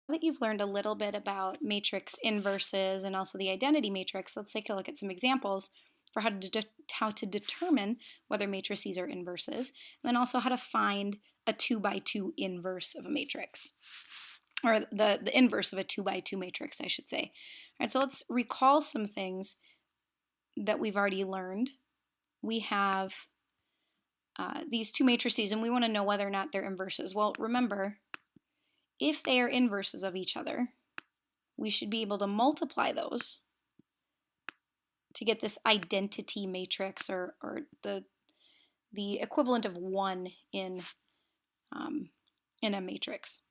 that you've learned a little bit about matrix inverses and also the identity matrix, let's take a look at some examples for how to determine whether matrices are inverses, and then also how to find a 2 by 2 inverse of a matrix, or the inverse of a 2 by 2 matrix, I should say. All right, so let's recall some things that we've already learned. We have these two matrices, and we want to know whether or not they're inverses. Well, remember, if they are inverses of each other, we should be able to multiply those to get this identity matrix, or the equivalent of 1 in a matrix.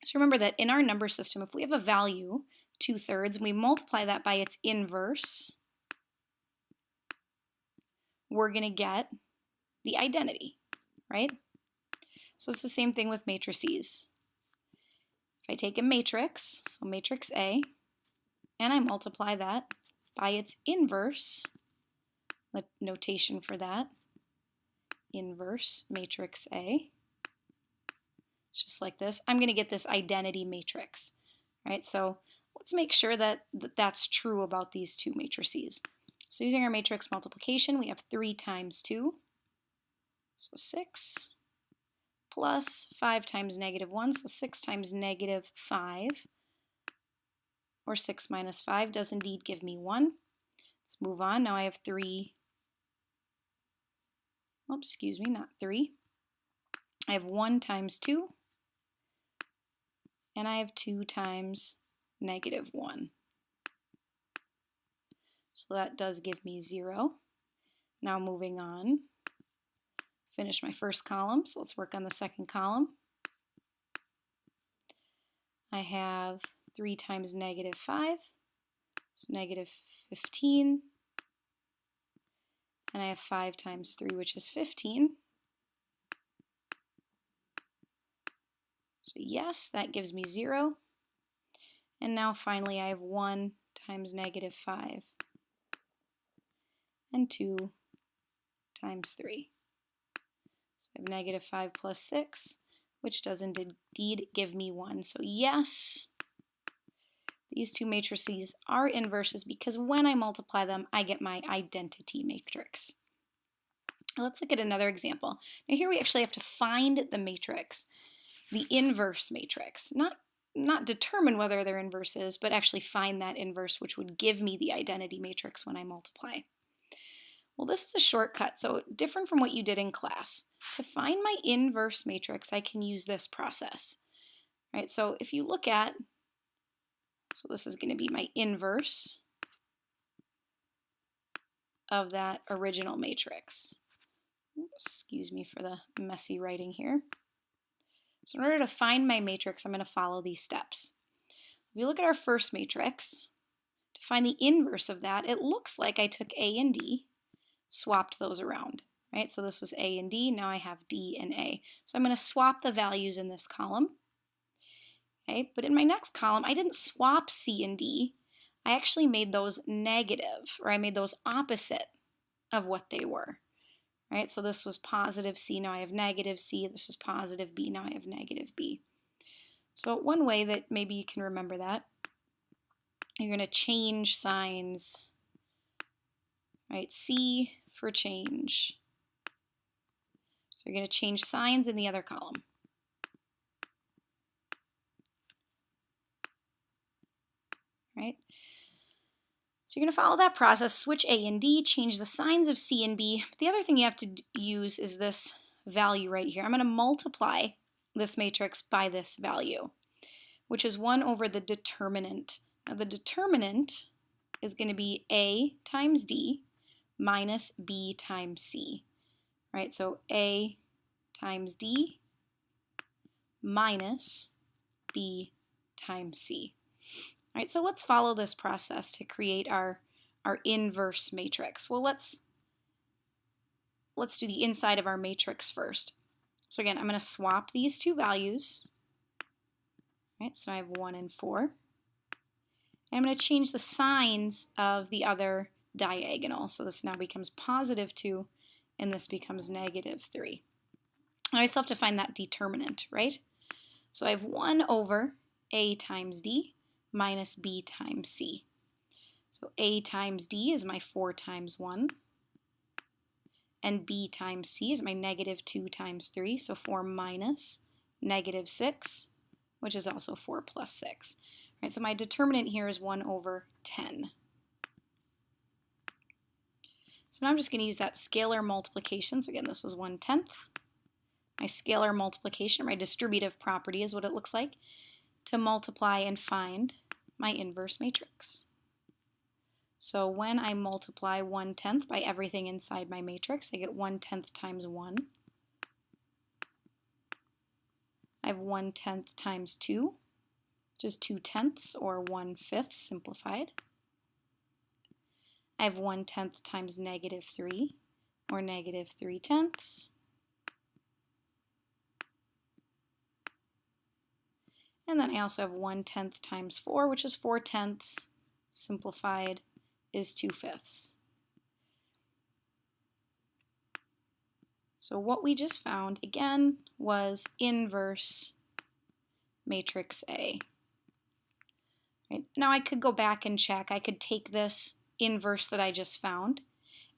So remember that in our number system, if we have a value 2/3 and we multiply that by its inverse, we're going to get the identity, right? So it's the same thing with matrices. If I take a matrix, so matrix A, and I multiply that by its inverse, the notation for that, inverse matrix A, it's just like this, I'm going to get this identity matrix, right? So let's make sure that that's true about these two matrices. So using our matrix multiplication, we have 3 times 2, so 6, plus 5 times -1, so 6 times -5, or 6 minus 5 does indeed give me 1. Let's move on. Now I have 3, oops, excuse me, not 3. I have 1 times 2, and I have 2 times -1. So that does give me 0. Now moving on, finish my first column, so let's work on the second column. I have 3 times -5, so -15, and I have 5 times 3, which is 15. So yes, that gives me 0. And now finally I have 1 times -5 and 2 times 3. So I have -5 plus 6, which does indeed give me 1. So yes, these two matrices are inverses because when I multiply them, I get my identity matrix. Let's look at another example. Now here we actually have to find the matrix, the inverse matrix. Not determine whether they're inverses, but actually find that inverse, which would give me the identity matrix when I multiply. Well, this is a shortcut, so different from what you did in class. To find my inverse matrix, I can use this process. Right? So if you look at, so this is going to be my inverse of that original matrix. Excuse me for the messy writing here. So in order to find my matrix, I'm going to follow these steps. If you look at our first matrix, to find the inverse of that, it looks like I took A and D, swapped those around, right? So this was A and D, now I have D and A. So I'm going to swap the values in this column. Okay, but in my next column, I didn't swap C and D. I actually made those negative, or I made those opposite of what they were. Right, so this was positive C, now I have negative C. This is positive B, now I have negative B. So one way that maybe you can remember that, you're going to change signs, right? C for change. So you're going to change signs in the other column. Right? So you're going to follow that process, switch A and D, change the signs of C and B. But the other thing you have to use is this value right here. I'm going to multiply this matrix by this value, which is 1 over the determinant. Now the determinant is going to be A times D minus B times C. Right? So A times D minus B times C. All right, so let's follow this process to create our inverse matrix. Well, let's do the inside of our matrix first. So again, I'm going to swap these two values. All right, so I have 1 and 4. And I'm going to change the signs of the other diagonal. So this now becomes +2, and this becomes -3. Now I still have to find that determinant, right? So I have 1 over A times D minus B times C. So A times D is my 4 times 1, and B times C is my negative 2 times 3, so 4 minus negative 6, which is also 4 plus 6. Right, so my determinant here is 1 over 10. So now I'm just going to use that scalar multiplication. So again, this was 1/10. My scalar multiplication, my distributive property is what it looks like, to multiply and find my inverse matrix. So when I multiply 1/10 by everything inside my matrix, I get 1/10 times 1. I have 1/10 times 2, which is 2/10 or 1/5 simplified. I have 1/10 times negative 3, or negative 3/10. And then I also have 1/10 times 4, which is 4/10, simplified is 2/5. So what we just found, again, was inverse matrix A. Right? Now I could go back and check. I could take this inverse that I just found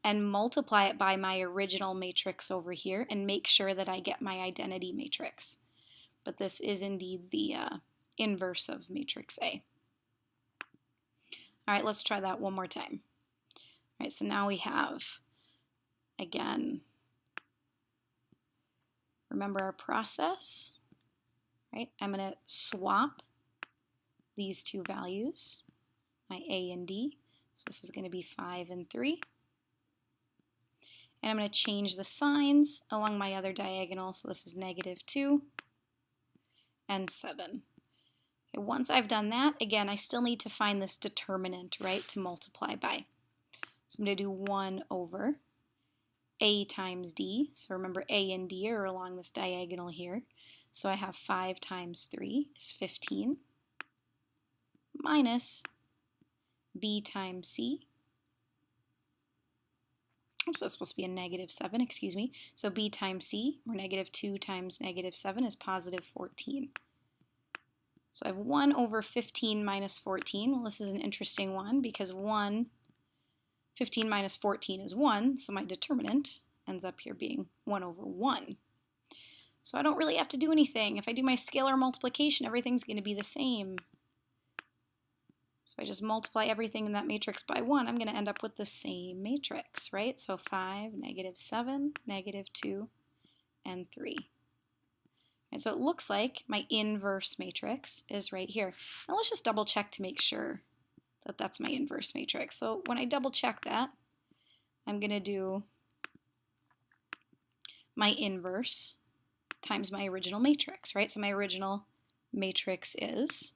and multiply it by my original matrix over here and make sure that I get my identity matrix. But this is indeed the inverse of matrix A. All right, let's try that one more time. All right, so now we have, again, remember our process, right? I'm going to swap these two values, my A and D. So this is going to be 5 and 3. And I'm going to change the signs along my other diagonal. So this is negative 2 and 7. Okay, once I've done that, again, I still need to find this determinant, right, to multiply by. So I'm going to do 1 over A times D. So remember, A and D are along this diagonal here. So I have 5 times 3 is 15 minus B times C. Oops, that's supposed to be a negative 7, excuse me. So B times C, or negative 2 times negative 7, is positive 14. So I have 1 over 15 minus 14. Well, this is an interesting one because 15 minus 14 is 1, so my determinant ends up here being 1 over 1. So I don't really have to do anything. If I do my scalar multiplication, everything's going to be the same. So if I just multiply everything in that matrix by 1, I'm going to end up with the same matrix, right? So 5, negative 7, negative 2, and 3. And so it looks like my inverse matrix is right here. Now let's just double check to make sure that that's my inverse matrix. So when I double check that, I'm going to do my inverse times my original matrix, right? So my original matrix is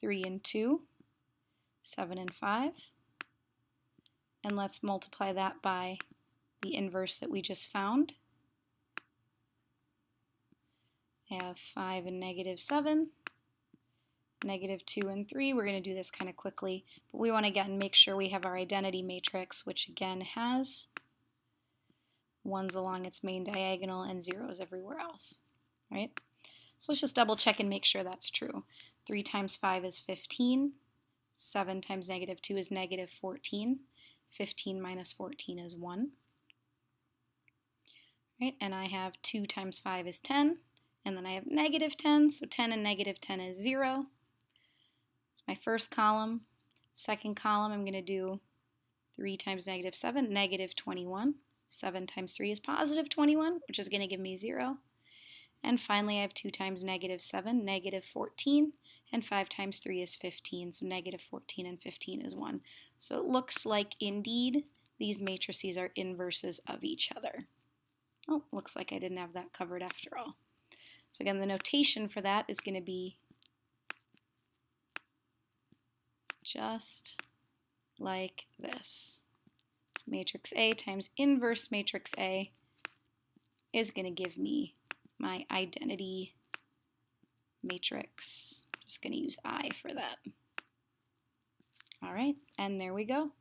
3 and 2, 7 and 5. And let's multiply that by the inverse that we just found. I have 5 and negative 7, negative 2 and 3. We're going to do this kind of quickly, but we want to again make sure we have our identity matrix, which again has 1s along its main diagonal and 0s everywhere else, right? So let's just double check and make sure that's true. 3 times 5 is 15. 7 times negative 2 is negative 14. 15 minus 14 is 1. Right? And I have 2 times 5 is 10. And then I have negative 10. So 10 and negative 10 is 0. It's my first column. Second column, I'm going to do 3 times negative 7, negative 21. 7 times 3 is positive 21, which is going to give me 0. And finally, I have 2 times negative 7, negative 14, and 5 times 3 is 15, so negative 14 and 15 is 1. So it looks like, indeed, these matrices are inverses of each other. Oh, looks like I didn't have that covered after all. So again, the notation for that is going to be just like this. So matrix A times inverse matrix A is going to give me my identity matrix. I'm just going to use I for that. All right, and there we go.